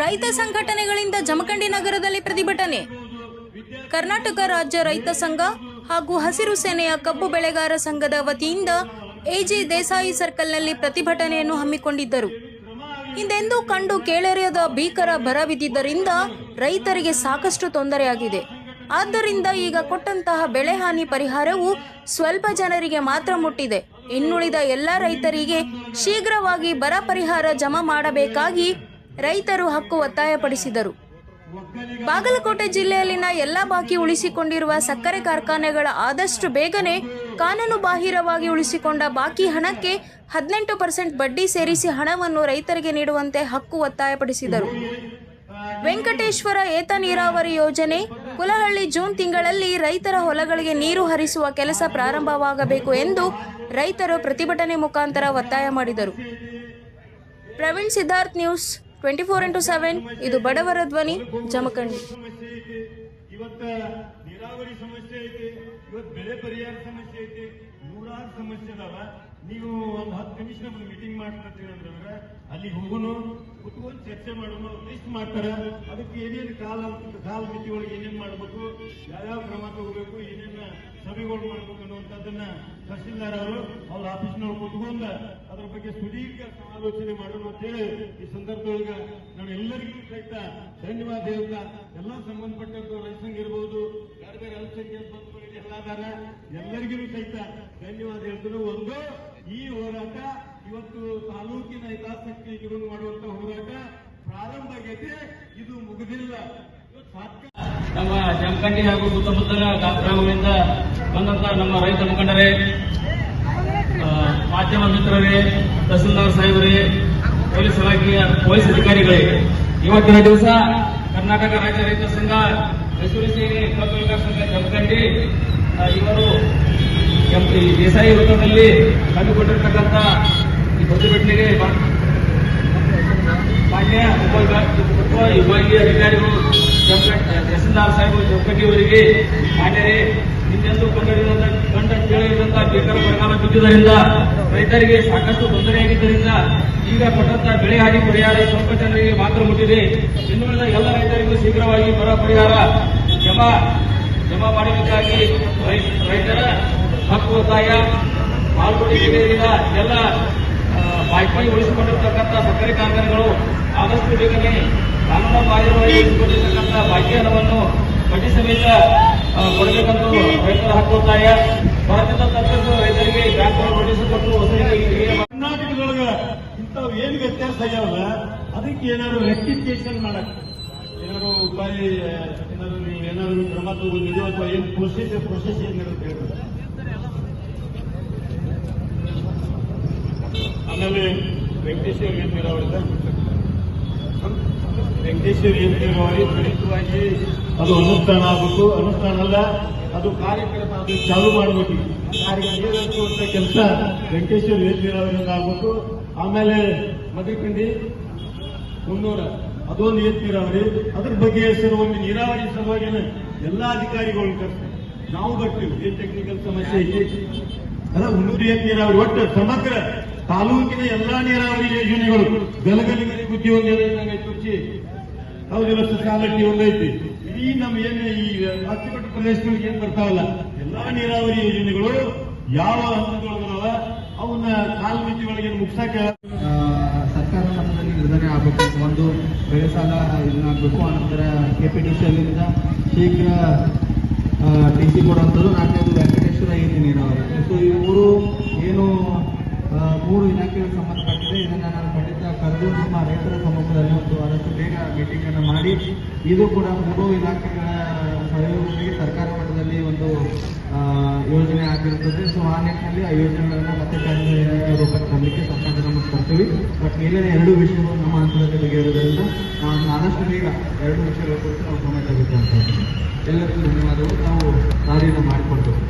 ರೈತ ಸಂಘಟನೆಗಳಿಂದ ಜಮಖಂಡಿ ನಗರದಲ್ಲಿ ಪ್ರತಿಭಟನೆ. ಕರ್ನಾಟಕ ರಾಜ್ಯ ರೈತ ಸಂಘ ಹಾಗೂ ಹಸಿರು ಸೇನೆಯ ಕಬ್ಬು ಬೆಳೆಗಾರ ಸಂಘದ ವತಿಯಿಂದ ಎಜಿ ದೇಸಾಯಿ ಸರ್ಕಲ್ನಲ್ಲಿ ಪ್ರತಿಭಟನೆಯನ್ನು ಹಮ್ಮಿಕೊಂಡಿದ್ದರು. ಹಿಂದೆಂದೂ ಕಂಡು ಕೇಳರಿಯದ ಭೀಕರ ಬರ ಬಿದ್ದಿದ್ದರಿಂದ ರೈತರಿಗೆ ಸಾಕಷ್ಟು ತೊಂದರೆಯಾಗಿದೆ. ಆದ್ದರಿಂದ ಈಗ ಕೊಟ್ಟಂತಹ ಬೆಳೆ ಹಾನಿ ಪರಿಹಾರವು ಸ್ವಲ್ಪ ಜನರಿಗೆ ಮಾತ್ರ ಮುಟ್ಟಿದೆ. ಇನ್ನುಳಿದ ಎಲ್ಲ ರೈತರಿಗೆ ಶೀಘ್ರವಾಗಿ ಬರ ಪರಿಹಾರ ಜಮಾ ಮಾಡಬೇಕಾಗಿ ರೈತರು ಹಕ್ಕು ಒತ್ತಾಯಪಡಿಸಿದರು. ಬಾಗಲಕೋಟೆ ಜಿಲ್ಲೆಯಲ್ಲಿನ ಎಲ್ಲ ಬಾಕಿ ಉಳಿಸಿಕೊಂಡಿರುವ ಸಕ್ಕರೆ ಕಾರ್ಖಾನೆಗಳ ಆದಷ್ಟು ಬೇಗನೆ ಕಾನೂನು ಬಾಹಿರವಾಗಿ ಉಳಿಸಿಕೊಂಡ ಬಾಕಿ ಹಣಕ್ಕೆ 18% ಬಡ್ಡಿ ಸೇರಿಸಿ ಹಣವನ್ನು ರೈತರಿಗೆ ನೀಡುವಂತೆ ಹಕ್ಕು ಒತ್ತಾಯಪಡಿಸಿದರು. ವೆಂಕಟೇಶ್ವರ ಏತ ನೀರಾವರಿ ಯೋಜನೆ ಕುಲಹಳ್ಳಿ ಜೂನ್ ತಿಂಗಳಲ್ಲಿ ರೈತರ ಹೊಲಗಳಿಗೆ ನೀರು ಹರಿಸುವ ಕೆಲಸ ಪ್ರಾರಂಭವಾಗಬೇಕು ಎಂದು ರೈತರು ಪ್ರತಿಭಟನೆ ಮುಖಾಂತರ ಒತ್ತಾಯ ಮಾಡಿದರು. Praveen Siddharth, news 24x7. ಇದು ಬಡವರ ಧ್ವನಿ, ಜಮಖಂಡಿ. ಇವತ್ತು ನೀರಾವರಿ ಸಮಸ್ಯೆ ಐತಿ, ಇವತ್ತು ಬೆಳೆ ಪರಿಹಾರ ಸಮಸ್ಯೆ ಐತಿ, ನೂರಾರು ಸಮಸ್ಯೆ ಅದಾವ. ನೀವು ಒಂದು 10 ನಿಮಿಷ ನಮ್ಗೆ ಮೀಟಿಂಗ್ ಮಾಡ್ಕೊತೀವಿ ಅಂದ್ರೆ ಅಲ್ಲಿಗೆ ಹೋಗೋನು, ಕುತ್ಕೊಂಡು ಚರ್ಚೆ ಮಾಡೋನು, ಲಿಸ್ಟ್ ಮಾಡ್ತಾರೆ. ಅದಕ್ಕೆ ಏನೇನು ಕಾಲ ಮಿತಿ ಒಳಗೆ ಏನೇನು ಮಾಡಬೇಕು, ಯಾವ್ಯಾವ ಕ್ರಮ ತಗೋಬೇಕು, ಏನೇನ ಸಭೆಗಳು ಮಾಡ್ಬೇಕು ಅನ್ನುವಂಥದ್ದನ್ನ ತಹಸೀಲ್ದಾರ್ ಅವರು ಅವ್ರ ಆಫೀಸ್ನವ್ರು ಕುತ್ಕೊಂಡ ಅದ್ರ ಬಗ್ಗೆ ಸುದೀರ್ಘ ಸಮಾಲೋಚನೆ ಮಾಡೋಣ ಅಂತೇಳಿ ಈ ಸಂದರ್ಭದೊಳಗೆ ನಾನು ಎಲ್ಲರಿಗೂ ಸಹಿತ ಧನ್ಯವಾದ ಹೇಳ್ತಾ, ಎಲ್ಲ ಸಂಬಂಧಪಟ್ಟಂತ ರೈತಂಗ ಇರ್ಬೋದು, ಬೇರೆ ಬೇರೆ ಅಲ್ಪಸಂಖ್ಯಾತ ಬಂಧುಗಳಿಗೆ ಎಲ್ಲಾದಾರ ಎಲ್ಲರಿಗೂ ಸಹಿತ ಧನ್ಯವಾದ ಹೇಳ್ತಾರೆ. ಒಂದು, ಈ ಹೋರಾಟ ಇವತ್ತು ತಾಲೂಕಿನ ಹಿತಾಸಕ್ತಿಗೆ ಮಾಡುವಂತ ಹೋರಾಟ ಪ್ರಾರಂಭ ಆಗೈತೆ, ಇದು ಮುಗಿದಿಲ್ಲ. ನಮ್ಮ ಜಮಖಂಡಿ ಹಾಗೂ ಸುತ್ತಮುತ್ತಲ ಗ್ರಾಮಗಳಿಂದ ಬಂದಂತ ನಮ್ಮ ರೈತ ಮುಖಂಡರೇ, ಮಾಧ್ಯಮ ಮಿತ್ರರೇ, ತಹಸೀಲ್ದಾರ್ ಸಾಹೇಬರೇ, ಪೊಲೀಸ್ ಇಲಾಖೆಯ ಪೊಲೀಸ್ ಅಧಿಕಾರಿಗಳೇ, ಇವತ್ತಿನ ದಿವಸ ಕರ್ನಾಟಕ ರಾಜ್ಯ ರೈತ ಸಂಘ, ಹಸಿರು ಸೇನೆ, ಕಬ್ಬು ಬೆಳೆಗಾರ ಸಂಘ ಜಮಖಂಡಿ ಇವರು ದೇಸಾಯಿ ವೃತ್ತದಲ್ಲಿ ಹಮ್ಮಿಕೊಂಡಿರ್ತಕ್ಕಂಥ ಈ ಪ್ರತಿಭಟನೆಗೆ ಮಾನ್ಯ ವಿಭಾಗೀಯ ಅಧಿಕಾರಿಗಳು, ತಹಸೀಲ್ದಾರ್ ಸಾಹೇಬರು ಜಮಖಂಡಿ ಅವರಿಗೆ ಮಾನ್ಯರೇ, ಹಿಂದೆಂದೂ ಕಂಡ ಕೇಳಿದಂತಹ ಭೀಕರ ಬರಗಾಲ ಬಿದ್ದುದರಿಂದ ರೈತರಿಗೆ ಸಾಕಷ್ಟು ತೊಂದರೆಯಾಗಿದ್ದರಿಂದ ಈಗ ಕೊಟ್ಟಂತಹ ಬೆಳೆ ಹಾನಿ ಪರಿಹಾರ ಸ್ವಲ್ಪ ಜನರಿಗೆ ಮಾತ್ರ ಮುಟ್ಟಿದೆ. ಇನ್ನುಳಿದ ಎಲ್ಲ ರೈತರಿಗೂ ಶೀಘ್ರವಾಗಿ ಬರ ಪರಿಹಾರ ಜಮಾ ಮಾಡಬೇಕಾಗಿ ರೈತರ ಹಕ್ಕು ಒತ್ತಾಯ. ಪಾಲ್ಗೊಳ್ಳುವಿಕೆಯಿಂದ ಎಲ್ಲ ಬಾಕಿ ಉಳಿಸಿಕೊಂಡಿರ್ತಕ್ಕಂಥ ಸಕ್ಕರೆ ಕಾರ್ಖಾನೆಗಳು ಆದಷ್ಟು ಬೇಗನೆ ಕಾನೂನು ಬಾಹಿರವಾಗಿ ಉಳಿಸಿಕೊಂಡಿರ್ತಕ್ಕಂಥ ಬಾಕಿ ಹಣವನ್ನು ಬಡ್ಡಿ ಸಮೇತ ಕೊಡಬೇಕೆಂದು ರೈತರ ಹಕ್ಕು ಒತ್ತಾಯ. ಭಾರತದ ತಕ್ಕಂತೆ ರೈತರಿಗೆ ಬ್ಯಾಂಕ್ಗಳು ಬಡ್ಡಿಸಿಕೊಟ್ಟು ವಸೂಲಿಗೆ ಕರ್ನಾಟಕದೊಳಗ ಇಂಥವು ಏನು ವ್ಯತ್ಯಾಸ ಆಗ್ಯಾವಲ್ಲ, ಅದಕ್ಕೆ ಏನಾದ್ರು ರೆಕ್ಟಿಫಿಕೇಶನ್ ಮಾಡಕ್ ಏನಾದ್ರು ಉಪಾಯ, ಏನಾದ್ರು ನೀವು ಏನಾದ್ರು ಕ್ರಮ ತಗೊಂಡಿದ್ದೀವಿ ಅಥವಾ ಏನು ಪ್ರೊಸೆಸ್ ಏನಿರುತ್ತೆ ಹೇಳ್ಬೋದು. ಆಮೇಲೆ ವೆಂಕಟೇಶ್ವರ ಏನ್ ನೀರಾವರಿ ತ್ವರಿತವಾಗಿ ಅದು ಅನುಷ್ಠಾನ ಆಗಬೇಕು. ಅನುಷ್ಠಾನ ಅಲ್ಲ, ಅದು ಕಾರ್ಯಕ್ರಮ ಅದು ಚಾಲು ಮಾಡಬೇಕು. ಯಾರಿಗೆ ನೀರು ಹರಿಸುವಂತ ಕೆಲಸ ವೆಂಕಟೇಶ್ವರ ನೀರಾವರಿಯಿಂದ ಆಗಬೇಕು. ಆಮೇಲೆ ಮದಕಂಡಿ 300 ಅದೊಂದು ನೀರಾವರಿ, ಅದ್ರ ಬಗ್ಗೆ ಒಮ್ಮೆ ನೀರಾವರಿ ಸಲುವಾಗಿ ಎಲ್ಲಾ ಅಧಿಕಾರಿಗಳು ಕರ್ಸ್ತಾರೆ, ನಾವು ಬರ್ತೀವಿ. ಏನ್ ಟೆಕ್ನಿಕಲ್ ಸಮಸ್ಯೆ ಐತಿ ಅದ 300 ನೀರಾವರಿ, ಒಟ್ಟು ಸಮಗ್ರ ತಾಲೂಕಿನ ಎಲ್ಲಾ ನೀರಾವರಿ ಯೋಜನೆಗಳು ಗಲಗಲಿಗೆ ಬುದ್ಧಿ ಒಂದೇ ತುರ್ಚಿ ಹೌದಿಲ್ಲ, ಕಾಲಟ್ಟಿ ಒಂದೈತಿ. ಇಡೀ ನಮ್ಮ ಏನು ಈ ಅಚ್ಚುಕಟ್ಟು ಪ್ರದೇಶಗಳಿಗೆ ಏನ್ ಬರ್ತಾವಲ್ಲ, ಎಲ್ಲಾ ನೀರಾವರಿ ಯೋಜನೆಗಳು ಯಾವ ಹಂತದೊಳಗವ ಅವನ್ನ ಕಾಲಮಿತಿ ಒಳಗೆ ಮುಗಿಸಕ್ಕೆ ಸರ್ಕಾರ ಮಟ್ಟದಲ್ಲಿ ನಿರ್ಧಾರ ಆಗಬೇಕು. ಒಂದು ಬೆಳೆ ಸಾಲ ಇದನ್ನಾಗಬೇಕು, ಆನಂತರ ಕೆಪಿಟಿಸಿಯಲ್ಲಿಂದ ಶೀಘ್ರ ಟಿಸಿ ಕೊಡುವಂಥದ್ದು. 4ನೇದು ವೆಂಕಟೇಶ್ವರ ಏತ ನೀರಾವರಿ. ಸೊ ಈ ಏನು 3 ಇಲಾಖೆಗೆ ಸಂಬಂಧಪಟ್ಟಿದೆ. ಇದನ್ನು ನಾನು ಖಂಡಿತ ಕರೆದು ನಿಮ್ಮ ರೈತರ ಸಮ್ಮುಖದಲ್ಲಿ ಒಂದು ಆದಷ್ಟು ಬೇಗ ಮೀಟಿಂಗ್ ಅನ್ನು ಮಾಡಿ, ಇದು ಕೂಡ 3 ಇಲಾಖೆಗಳ ಸಹಯೋಗದೊಂದಿಗೆ ಸರ್ಕಾರ ಮಟ್ಟದಲ್ಲಿ ಒಂದು ಯೋಜನೆ ಆಗಿರುತ್ತದೆ. ಸೊ ಆ ನಿಟ್ಟಿನಲ್ಲಿ ಆ ಯೋಜನೆಗಳನ್ನು ಮತ್ತೆ ಕಾರ್ಯ ರೂಪಕ್ಕೆ ತರಲಿಕ್ಕೆ ಸರ್ಕಾರದ ನಮ್ಮ ಕೊಡ್ತೀವಿ. ಬಟ್ ಮೇಲಿನ 2 ವಿಷಯಗಳು ನಮ್ಮ ಹಂತದಲ್ಲಿ ಬಗೆಹರಿಯೋದ್ರಿಂದ ನಾವು ಆದಷ್ಟು ಬೇಗ 2 ವಿಷಯಗಳ ಕುರಿತು ನಾವು ಕ್ರಮ ತೆಗೆದುಕೊಂತ ಎಲ್ಲರಿಗೂ ಧನ್ಯವಾದಗಳು. ನಾವು ದಾರಿಯನ್ನು ಮಾಡಿಕೊಡ್ಬೇಕು.